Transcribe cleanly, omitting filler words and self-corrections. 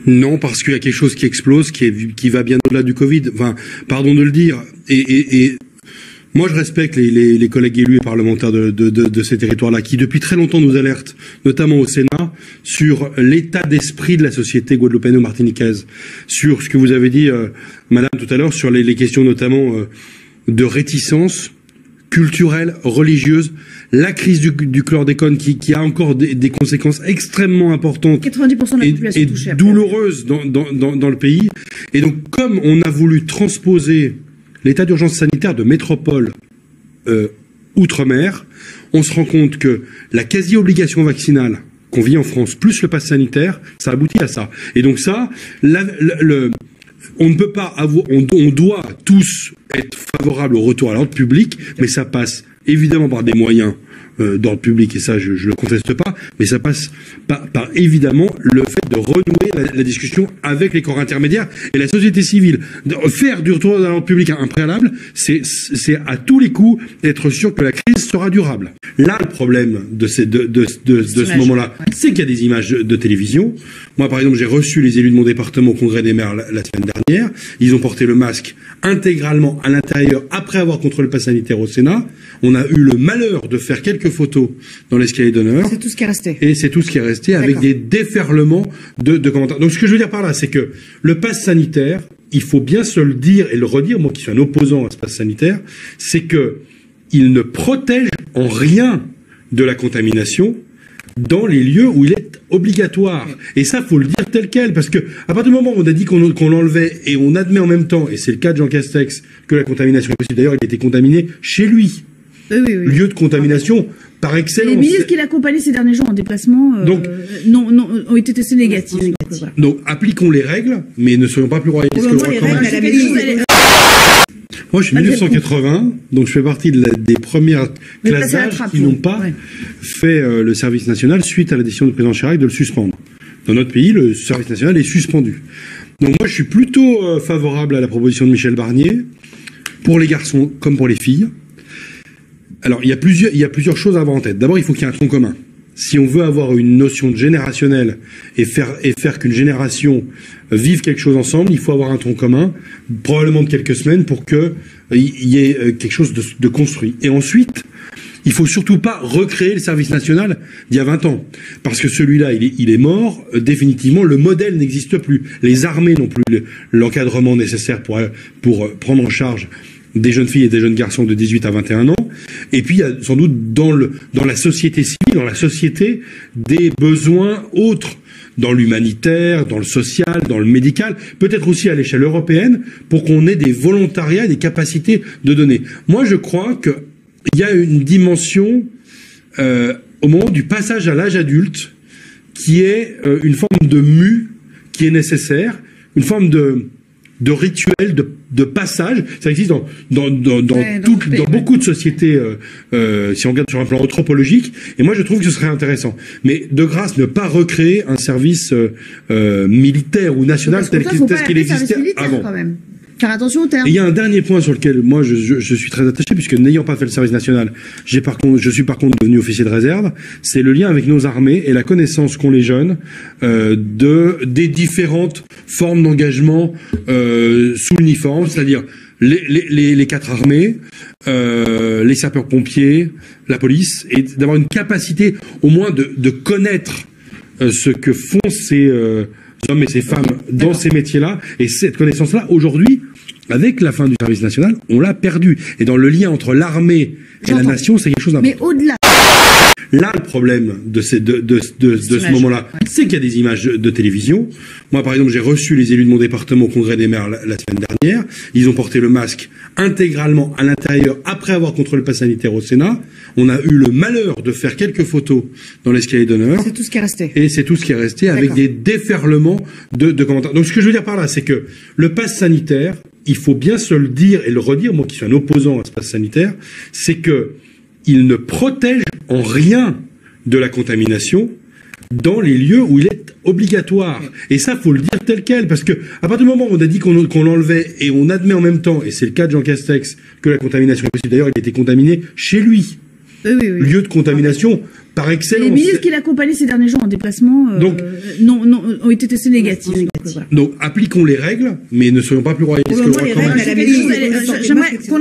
Non, parce qu'il y a quelque chose qui explose, qui va bien au-delà du Covid. Enfin, pardon de le dire. Et moi, je respecte les collègues élus et parlementaires de ces territoires-là, qui depuis très longtemps nous alertent, notamment au Sénat, sur l'état d'esprit de la société guadeloupéenne-martiniquaise, sur ce que vous avez dit, Madame, tout à l'heure, sur les questions notamment de réticence culturelle, religieuse, la crise du chlordécone qui a encore des conséquences extrêmement importantes 90% de la population et touchée, douloureuses dans le pays. Et donc, comme on a voulu transposer l'état d'urgence sanitaire de métropole outre-mer, on se rend compte que la quasi-obligation vaccinale qu'on vit en France, plus le pass sanitaire, ça aboutit à ça. Et donc ça, on ne peut pas avoir, on doit tous être favorables au retour à l'ordre public, mais ça passe évidemment par des moyens d'ordre public, et ça je le conteste pas, mais ça passe par évidemment le fait de renouer la discussion avec les corps intermédiaires et la société civile. Faire du retour à l'ordre public un préalable, c'est à tous les coups être sûr que la crise sera durable. Là, le problème de ce moment-là, c'est qu'il y a des images de télévision. Moi, par exemple, j'ai reçu les élus de mon département au Congrès des maires la semaine dernière. Ils ont porté le masque intégralement à l'intérieur après avoir contrôlé le pass sanitaire au Sénat. On a eu le malheur de faire quelques photos dans l'escalier d'honneur. C'est tout ce qui est resté. Et c'est tout ce qui est resté avec des déferlements de commentaires. Donc ce que je veux dire par là, c'est que le pass sanitaire, il faut bien se le dire et le redire, moi qui suis un opposant à ce pass sanitaire, c'est que il ne protège en rien de la contamination dans les lieux où il est obligatoire. Et ça, faut le dire tel quel, parce que à partir du moment où on a dit qu'on l'enlevait et on admet en même temps, et c'est le cas de Jean Castex, que la contamination est possible. D'ailleurs, il a été contaminé chez lui. Oui. Lieu de contamination par excellence. Les ministres qui l'accompagnaient ces derniers jours en déplacement ont été testés négatifs. Donc, appliquons les règles, mais ne soyons pas plus royalistes que le roi. Moi, je suis 1980, donc je fais partie des premières classes d'âge qui n'ont pas fait le service national suite à la décision du président Chirac de le suspendre. Dans notre pays, le service national est suspendu. Donc moi, je suis plutôt favorable à la proposition de Michel Barnier, pour les garçons comme pour les filles. Alors, il y a plusieurs choses à avoir en tête. D'abord, il faut qu'il y ait un tronc commun. Si on veut avoir une notion de générationnelle et faire qu'une génération vive quelque chose ensemble, il faut avoir un tronc commun, probablement de quelques semaines, pour qu'il y ait quelque chose de construit. Et ensuite, il faut surtout pas recréer le service national d'il y a 20 ans. Parce que celui-là, il est mort, définitivement, le modèle n'existe plus. Les armées n'ont plus l'encadrement nécessaire pour prendre en charge des jeunes filles et des jeunes garçons de 18 à 21 ans. Et puis, il y a sans doute dans la société civile, dans la société, des besoins autres, dans l'humanitaire, dans le social, dans le médical, peut-être aussi à l'échelle européenne, pour qu'on ait des volontariats, des capacités de donner. Moi, je crois qu'il y a une dimension, au moment du passage à l'âge adulte, qui est une forme de mue qui est nécessaire, une forme de rituel, de passage. Ça existe dans beaucoup de sociétés, si on regarde sur un plan anthropologique. Et moi, je trouve que ce serait intéressant. Mais de grâce, ne pas recréer un service militaire ou national tel qu'il existait avant. Quand même. Faire attention au terme. Et il y a un dernier point sur lequel moi je suis très attaché, puisque n'ayant pas fait le service national, je suis par contre devenu officier de réserve, c'est le lien avec nos armées et la connaissance qu'ont les jeunes des différentes formes d'engagement sous l'uniforme, c'est-à-dire les quatre armées, les sapeurs-pompiers, la police, et d'avoir une capacité au moins de connaître ce que font ces hommes et ces femmes dans ces métiers-là. Et cette connaissance-là, aujourd'hui, avec la fin du service national, on l'a perdue. Et dans le lien entre l'armée et la nation, c'est quelque chose d'important. Mais au-delà. Là, le problème de ce moment-là, c'est qu'il y a des images de télévision. Moi, par exemple, j'ai reçu les élus de mon département au Congrès des maires la semaine dernière. Ils ont porté le masque intégralement à l'intérieur après avoir contrôlé le pass sanitaire au Sénat. On a eu le malheur de faire quelques photos dans l'escalier d'honneur. C'est tout ce qui est resté. Et c'est tout ce qui est resté avec des déferlements de commentaires. Donc, ce que je veux dire par là, c'est que le pass sanitaire, il faut bien se le dire et le redire, moi qui suis un opposant à ce pass sanitaire, c'est que il ne protège en rien de la contamination dans les lieux où il est obligatoire. Et ça, faut le dire tel quel, parce que à partir du moment où on a dit qu'on l'enlevait et on admet en même temps, et c'est le cas de Jean Castex, que la contamination est possible. D'ailleurs, il a été contaminé chez lui. Oui. Lieu de contamination par excellence. Les ministres qui l'accompagnaient ces derniers jours en déplacement ont été testés négatifs. Donc, appliquons les règles, mais ne soyons pas plus royalistes que le roi quand même.